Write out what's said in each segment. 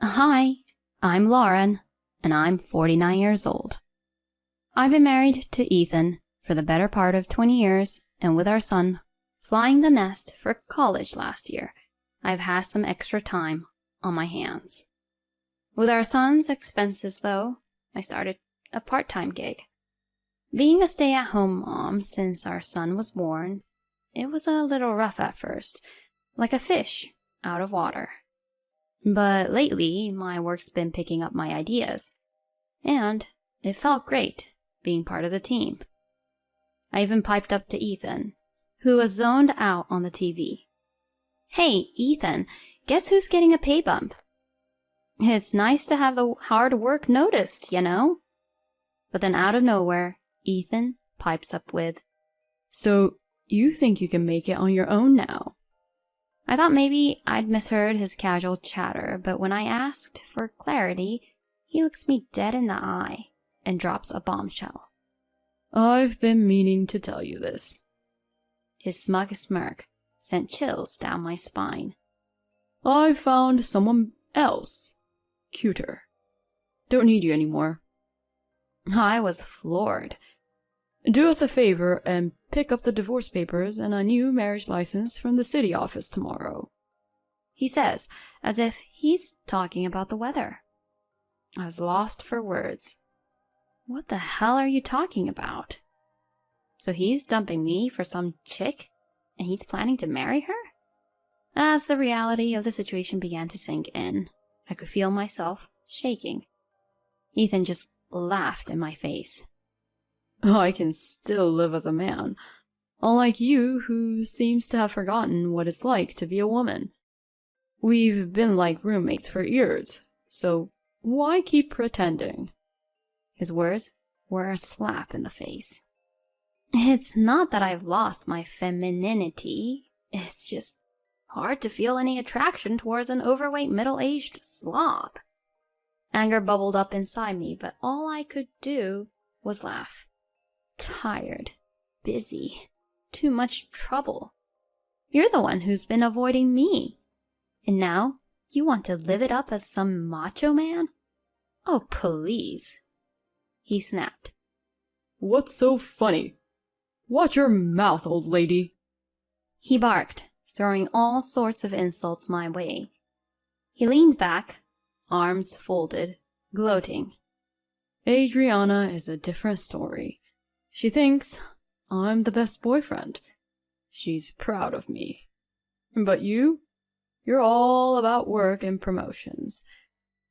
Hi, I'm Lauren, and I'm 49 years old. I've been married to Ethan for the better part of 20 years, and with our son flying the nest for college last year, I've had some extra time on my hands. With our son's expenses, though, I started a part-time gig. Being a stay-at-home mom since our son was born, it was a little rough at first, like a fish out of water. But lately, my work's been picking up my ideas, and it felt great being part of the team. I even piped up to Ethan, who was zoned out on the TV. Hey, Ethan, guess who's getting a pay bump? It's nice to have the hard work noticed, you know? But then out of nowhere, Ethan pipes up with, So, you think you can make it on your own now? I thought maybe I'd misheard his casual chatter, but when I asked for clarity, he looks me dead in the eye and drops a bombshell. I've been meaning to tell you this. His smug smirk sent chills down my spine. I found someone else, cuter. Don't need you anymore. I was floored. Do us a favor and pick up the divorce papers and a new marriage license from the city office tomorrow, he says, as if he's talking about the weather. I was lost for words. What the hell are you talking about? So he's dumping me for some chick, and he's planning to marry her? As the reality of the situation began to sink in, I could feel myself shaking. Ethan just laughed in my face. I can still live as a man, unlike you, who seems to have forgotten what it's like to be a woman. We've been like roommates for years, so why keep pretending? His words were a slap in the face. It's not that I've lost my femininity, it's just hard to feel any attraction towards an overweight middle-aged slob. Anger bubbled up inside me, but all I could do was laugh. Tired, busy, too much trouble. You're the one who's been avoiding me. And now you want to live it up as some macho man? Oh, please. He snapped. What's so funny? Watch your mouth, old lady. He barked, throwing all sorts of insults my way. He leaned back, arms folded, gloating. Adriana is a different story. She thinks I'm the best boyfriend. She's proud of me. But you're all about work and promotions.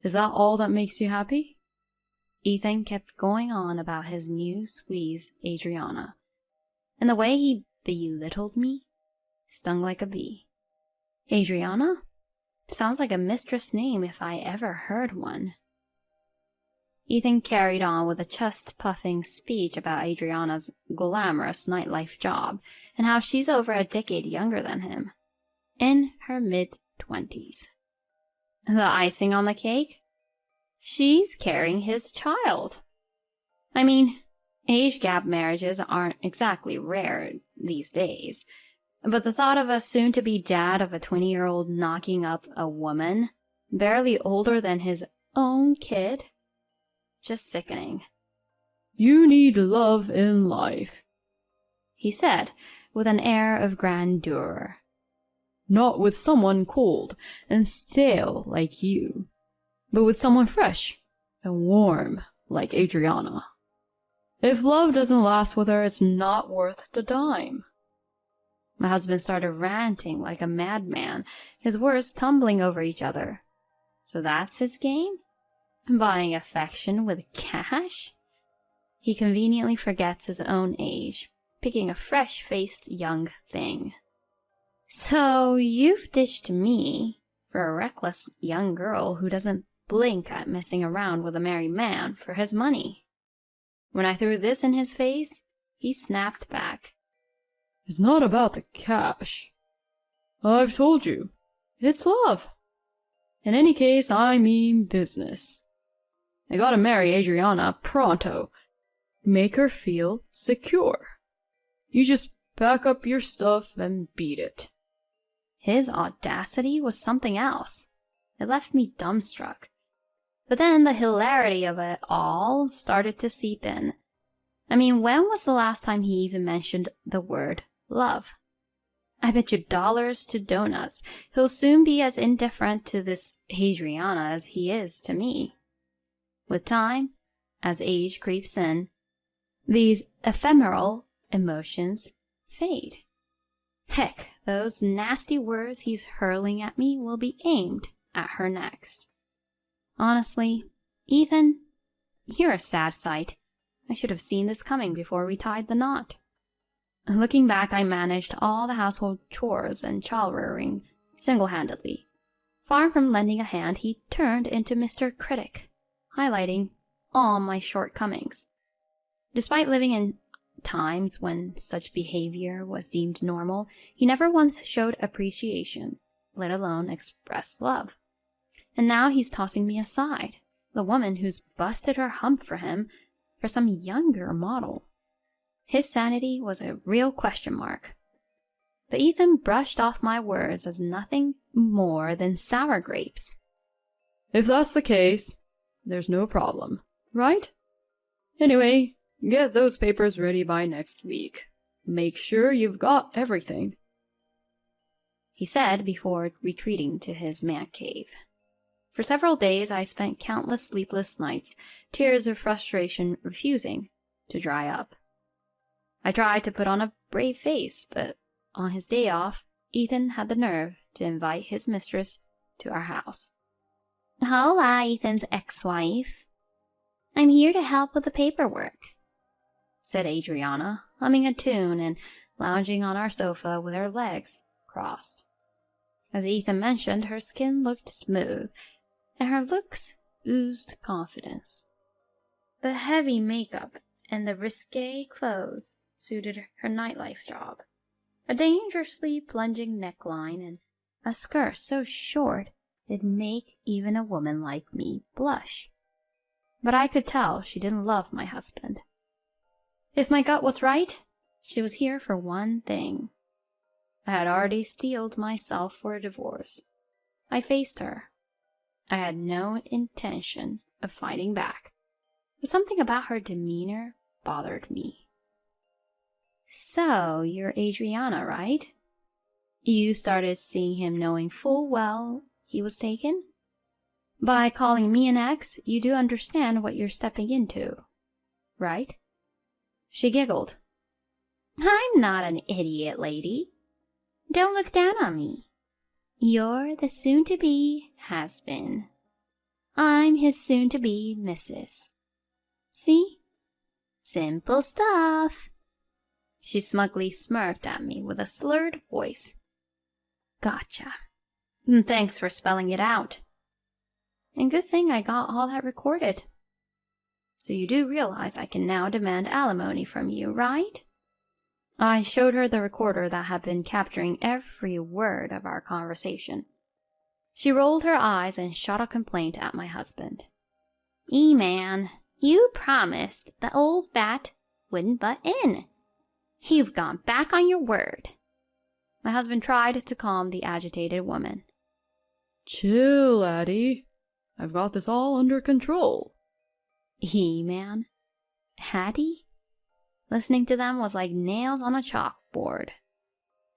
Is that all that makes you happy? Ethan kept going on about his new squeeze, Adriana, and the way he belittled me stung like a bee. Adriana? Sounds like a mistress name if I ever heard one. Ethan carried on with a chest-puffing speech about Adriana's glamorous nightlife job and how she's over a decade younger than him, in her mid-20s. The icing on the cake? She's carrying his child. I mean, age gap marriages aren't exactly rare these days, but the thought of a soon-to-be dad of a 20-year-old knocking up a woman barely older than his own kid? Just sickening. You need love in life, he said, with an air of grandeur. Not with someone cold and stale like you, but with someone fresh and warm like Adriana. If love doesn't last with her, it's not worth the dime. My husband started ranting like a madman, his words tumbling over each other. So that's his game? Buying affection with cash? He conveniently forgets his own age, picking a fresh-faced young thing. So you've ditched me for a reckless young girl who doesn't blink at messing around with a married man for his money. When I threw this in his face, he snapped back. It's not about the cash. I've told you, it's love. In any case, I mean business. I gotta marry Adriana pronto. Make her feel secure. You just pack up your stuff and beat it. His audacity was something else. It left me dumbstruck. But then the hilarity of it all started to seep in. I mean, when was the last time he even mentioned the word love? I bet you dollars to donuts he'll soon be as indifferent to this Adriana as he is to me. With time, as age creeps in, these ephemeral emotions fade. Heck, those nasty words he's hurling at me will be aimed at her next. Honestly, Ethan, you're a sad sight. I should have seen this coming before we tied the knot. Looking back, I managed all the household chores and child-rearing single-handedly. Far from lending a hand, he turned into Mr. Critic, highlighting all my shortcomings. Despite living in times when such behavior was deemed normal, he never once showed appreciation, let alone expressed love. And now he's tossing me aside, the woman who's busted her hump for him, for some younger model. His sanity was a real question mark. But Ethan brushed off my words as nothing more than sour grapes. If that's the case, there's no problem, right? Anyway, get those papers ready by next week. Make sure you've got everything, he said before retreating to his man cave. For several days I spent countless sleepless nights, tears of frustration refusing to dry up. I tried to put on a brave face, but on his day off, Ethan had the nerve to invite his mistress to our house. Hola, Ethan's ex-wife. I'm here to help with the paperwork, said Adriana, humming a tune and lounging on our sofa with her legs crossed. As Ethan mentioned, her skin looked smooth, and her looks oozed confidence. The heavy makeup and the risque clothes suited her nightlife job. A dangerously plunging neckline and a skirt so short it'd make even a woman like me blush. But I could tell she didn't love my husband. If my gut was right, she was here for one thing. I had already steeled myself for a divorce. I faced her. I had no intention of fighting back, but something about her demeanor bothered me. So, you're Adriana, right? You started seeing him knowing full well he was taken? By calling me an ex, you do understand what you're stepping into, right? She giggled. I'm not an idiot, lady. Don't look down on me. You're the soon-to-be has-been. I'm his soon-to-be missus. See? Simple stuff. She smugly smirked at me with a slurred voice. Gotcha. Thanks for spelling it out. And good thing I got all that recorded. So you do realize I can now demand alimony from you, right? I showed her the recorder that had been capturing every word of our conversation. She rolled her eyes and shot a complaint at my husband. E-man, you promised the old bat wouldn't butt in. You've gone back on your word. My husband tried to calm the agitated woman. Chill, Addie. I've got this all under control. E-man? Hattie? Listening to them was like nails on a chalkboard.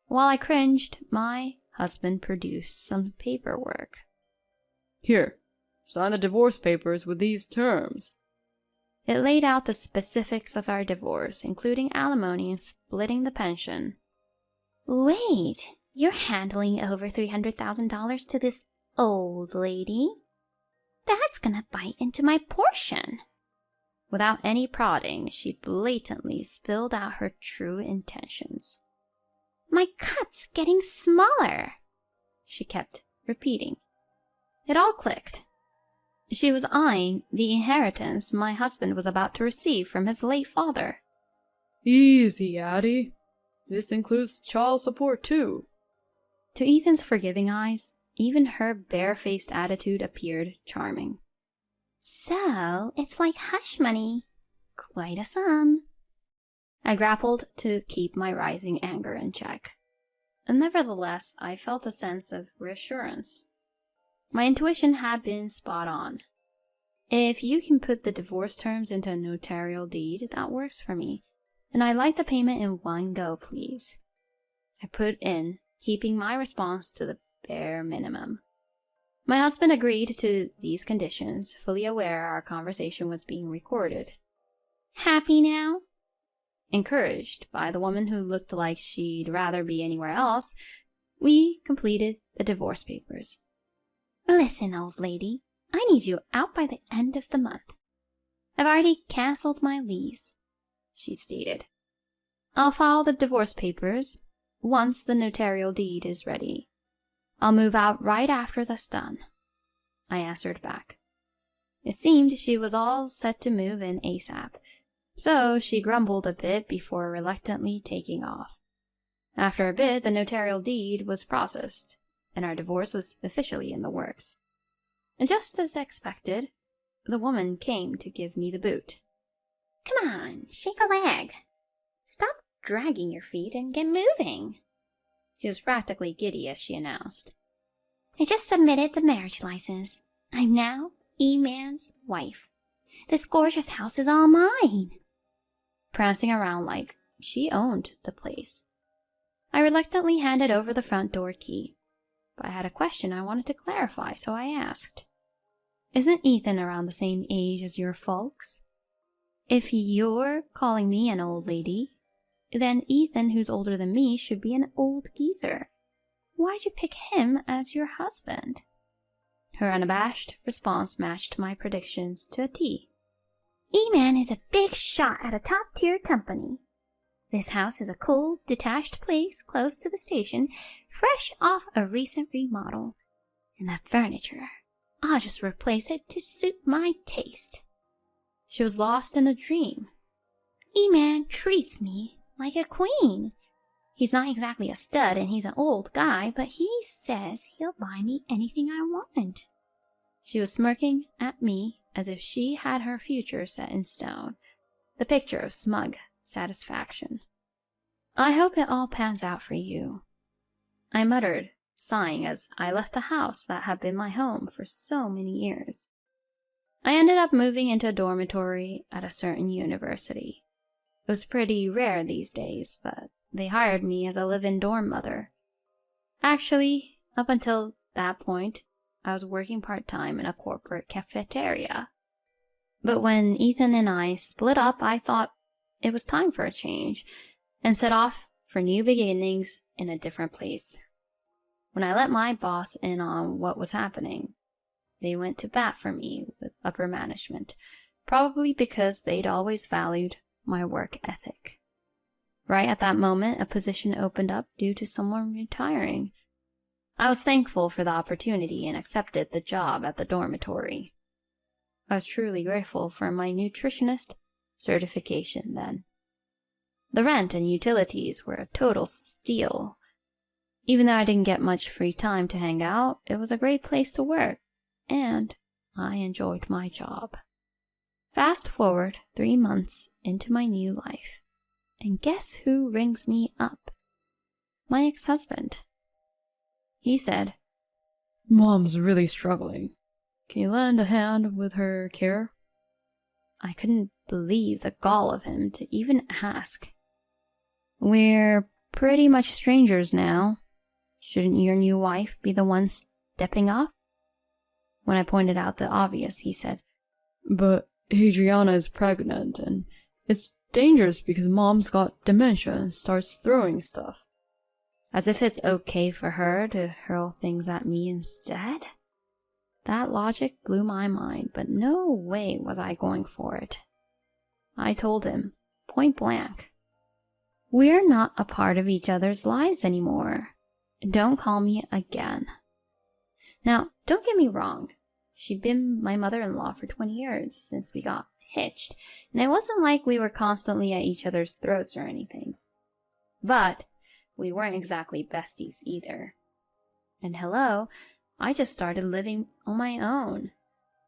While I cringed, my husband produced some paperwork. Here, sign the divorce papers with these terms. It laid out the specifics of our divorce, including alimony and splitting the pension. Wait, you're handling over $300,000 to this old lady? That's gonna bite into my portion. Without any prodding, she blatantly spilled out her true intentions. My cut's getting smaller, she kept repeating. It all clicked. She was eyeing the inheritance my husband was about to receive from his late father. Easy, Addie. This includes child support, too. To Ethan's forgiving eyes, even her barefaced attitude appeared charming. So, it's like hush money. Quite a sum. I grappled to keep my rising anger in check. And nevertheless, I felt a sense of reassurance. My intuition had been spot on. If you can put the divorce terms into a notarial deed, that works for me. And I'd like the payment in one go, please. I put in, keeping my response to the bare minimum. My husband agreed to these conditions, fully aware our conversation was being recorded. Happy now? Encouraged by the woman who looked like she'd rather be anywhere else, we completed the divorce papers. Listen, old lady, I need you out by the end of the month. I've already canceled my lease, she stated. I'll file the divorce papers once the notarial deed is ready. I'll move out right after that's done, I answered back. It seemed she was all set to move in ASAP, so she grumbled a bit before reluctantly taking off. After a bit, the notarial deed was processed, and our divorce was officially in the works. And just as expected, the woman came to give me the boot. Come on, shake a leg. Stop dragging your feet and get moving. She was practically giddy as she announced. I just submitted the marriage license. I'm now E-Man's wife. This gorgeous house is all mine. Prancing around like she owned the place. I reluctantly handed over the front door key, but I had a question I wanted to clarify, so I asked. Isn't Ethan around the same age as your folks? If you're calling me an old lady, then Ethan, who's older than me, should be an old geezer. Why'd you pick him as your husband? Her unabashed response matched my predictions to a T. E-Man is a big shot at a top-tier company. This house is a cool, detached place close to the station, fresh off a recent remodel. And the furniture, I'll just replace it to suit my taste. She was lost in a dream. E-Man treats me like a queen. He's not exactly a stud and he's an old guy, but he says he'll buy me anything I want. She was smirking at me as if she had her future set in stone, the picture of smug satisfaction. I hope it all pans out for you, I muttered, sighing as I left the house that had been my home for so many years. I ended up moving into a dormitory at a certain university. It was pretty rare these days, but they hired me as a live-in dorm mother. Actually, up until that point, I was working part-time in a corporate cafeteria. But when Ethan and I split up, I thought it was time for a change, and set off for new beginnings in a different place. When I let my boss in on what was happening, they went to bat for me with upper management, probably because they'd always valued my work ethic. Right at that moment, a position opened up due to someone retiring. I was thankful for the opportunity and accepted the job at the dormitory. I was truly grateful for my nutritionist certification then. The rent and utilities were a total steal. Even though I didn't get much free time to hang out, it was a great place to work, and I enjoyed my job. Fast forward 3 months into my new life, and guess who rings me up? My ex-husband. He said, Mom's really struggling. Can you lend a hand with her care? I couldn't believe the gall of him to even ask. We're pretty much strangers now. Shouldn't your new wife be the one stepping up? When I pointed out the obvious, he said, But Adriana is pregnant, and it's dangerous because Mom's got dementia and starts throwing stuff. As if it's okay for her to hurl things at me instead? That logic blew my mind, but no way was I going for it. I told him, point blank, we're not a part of each other's lives anymore. Don't call me again. Now, don't get me wrong. She'd been my mother-in-law for 20 years since we got hitched, and it wasn't like we were constantly at each other's throats or anything. But we weren't exactly besties either. And hello, I just started living on my own.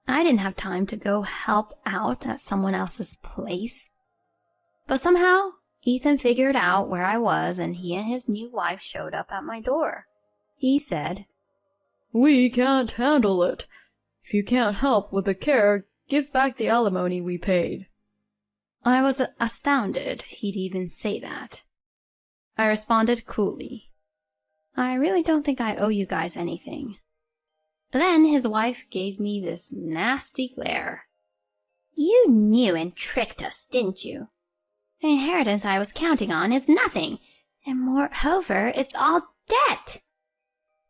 I didn't have time to go help out at someone else's place. But somehow, Ethan figured out where I was, and he and his new wife showed up at my door. He said, We can't handle it. If you can't help with the care, give back the alimony we paid. I was astounded he'd even say that. I responded coolly. I really don't think I owe you guys anything. Then his wife gave me this nasty glare. You knew and tricked us, didn't you? The inheritance I was counting on is nothing, and moreover, it's all debt.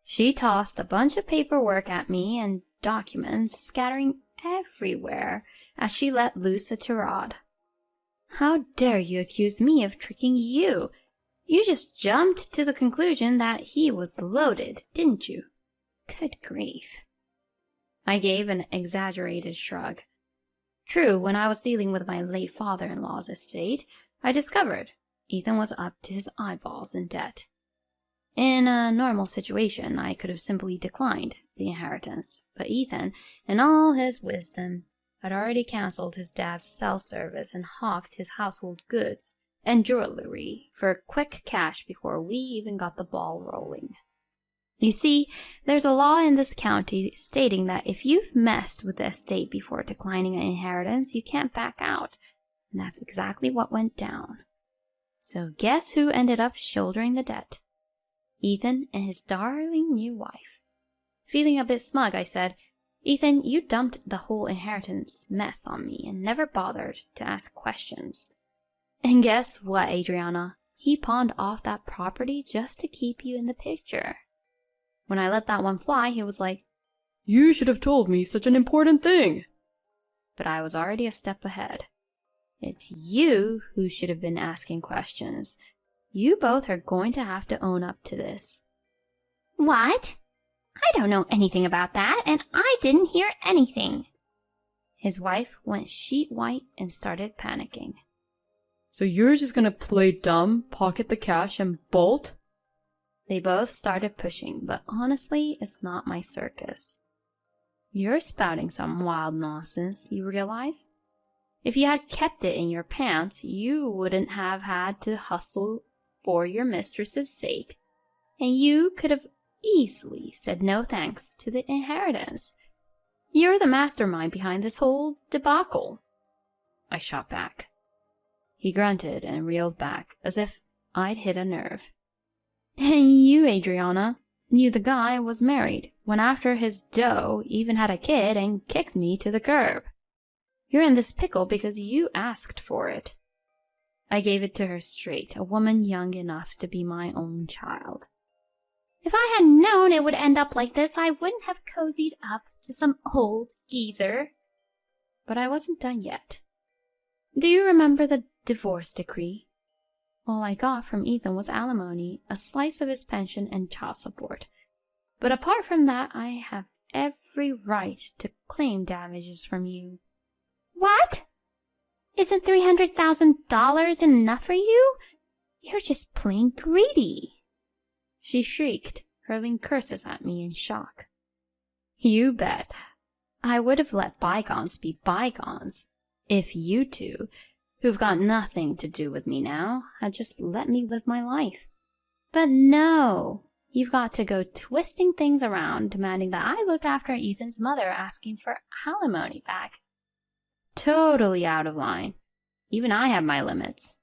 She tossed a bunch of paperwork at me and documents scattering everywhere as she let loose a tirade. How dare you accuse me of tricking you? You just jumped to the conclusion that he was loaded, didn't you? Good grief. I gave an exaggerated shrug. True, when I was dealing with my late father-in-law's estate, I discovered Ethan was up to his eyeballs in debt. In a normal situation, I could have simply declined the inheritance, but Ethan, in all his wisdom, had already cancelled his dad's self-service and hawked his household goods and jewelry for quick cash before we even got the ball rolling. You see, there's a law in this county stating that if you've messed with the estate before declining an inheritance, you can't back out. And that's exactly what went down. So guess who ended up shouldering the debt? Ethan and his darling new wife. Feeling a bit smug, I said, Ethan, you dumped the whole inheritance mess on me and never bothered to ask questions. And guess what, Adriana? He pawned off that property just to keep you in the picture. When I let that one fly, he was like, You should have told me such an important thing. But I was already a step ahead. It's you who should have been asking questions. You both are going to have to own up to this. What? I don't know anything about that, and I didn't hear anything. His wife went sheet white and started panicking. So you're just gonna play dumb, pocket the cash, and bolt? They both started pushing, but honestly, it's not my circus. You're spouting some wild nonsense, you realize? If you had kept it in your pants, you wouldn't have had to hustle for your mistress's sake, and you could have easily said no thanks to the inheritance. You're the mastermind behind this whole debacle. I shot back. He grunted and reeled back, as if I'd hit a nerve. And you, Adriana, knew the guy was married, went after his dough, even had a kid, and kicked me to the curb. You're in this pickle because you asked for it. I gave it to her straight, a woman young enough to be my own child. If I had known it would end up like this, I wouldn't have cozied up to some old geezer. But I wasn't done yet. Do you remember the divorce decree? All I got from Ethan was alimony, a slice of his pension, and child support. But apart from that, I have every right to claim damages from you. What? Isn't $300,000 enough for you? You're just plain greedy. She shrieked, hurling curses at me in shock. You bet. I would have let bygones be bygones if you two, who've got nothing to do with me now, had just let me live my life. But no, you've got to go twisting things around, demanding that I look after Ethan's mother, asking for alimony back. Totally out of line. Even I have my limits.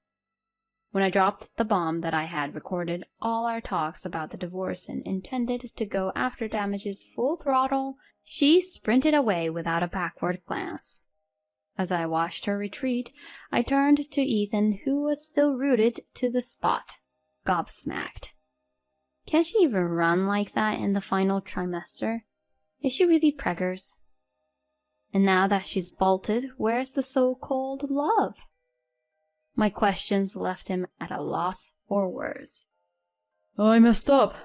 When I dropped the bomb that I had recorded all our talks about the divorce and intended to go after damages full throttle, she sprinted away without a backward glance. As I watched her retreat, I turned to Ethan, who was still rooted to the spot, gobsmacked. Can she even run like that in the final trimester? Is she really preggers? And now that she's bolted, where's the so-called love? My questions left him at a loss for words. I messed up.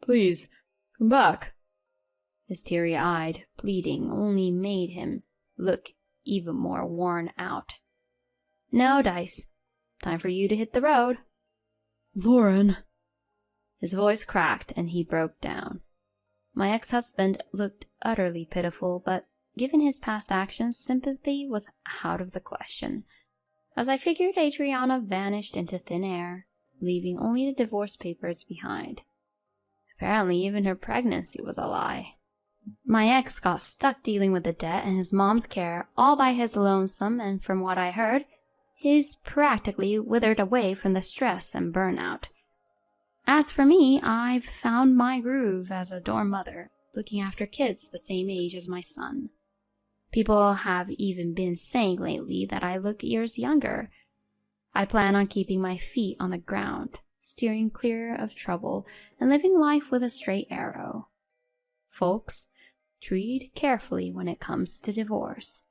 Please, come back. His teary-eyed pleading only made him look even more worn out. No, Dice. Time for you to hit the road. Lauren. His voice cracked and he broke down. My ex-husband looked utterly pitiful, but given his past actions, sympathy was out of the question. As I figured, Adriana vanished into thin air, leaving only the divorce papers behind. Apparently, even her pregnancy was a lie. My ex got stuck dealing with the debt and his mom's care all by his lonesome, and from what I heard, he's practically withered away from the stress and burnout. As for me, I've found my groove as a dorm mother, looking after kids the same age as my son. People have even been saying lately that I look years younger. I plan on keeping my feet on the ground, steering clear of trouble, and living life with a straight arrow. Folks, tread carefully when it comes to divorce.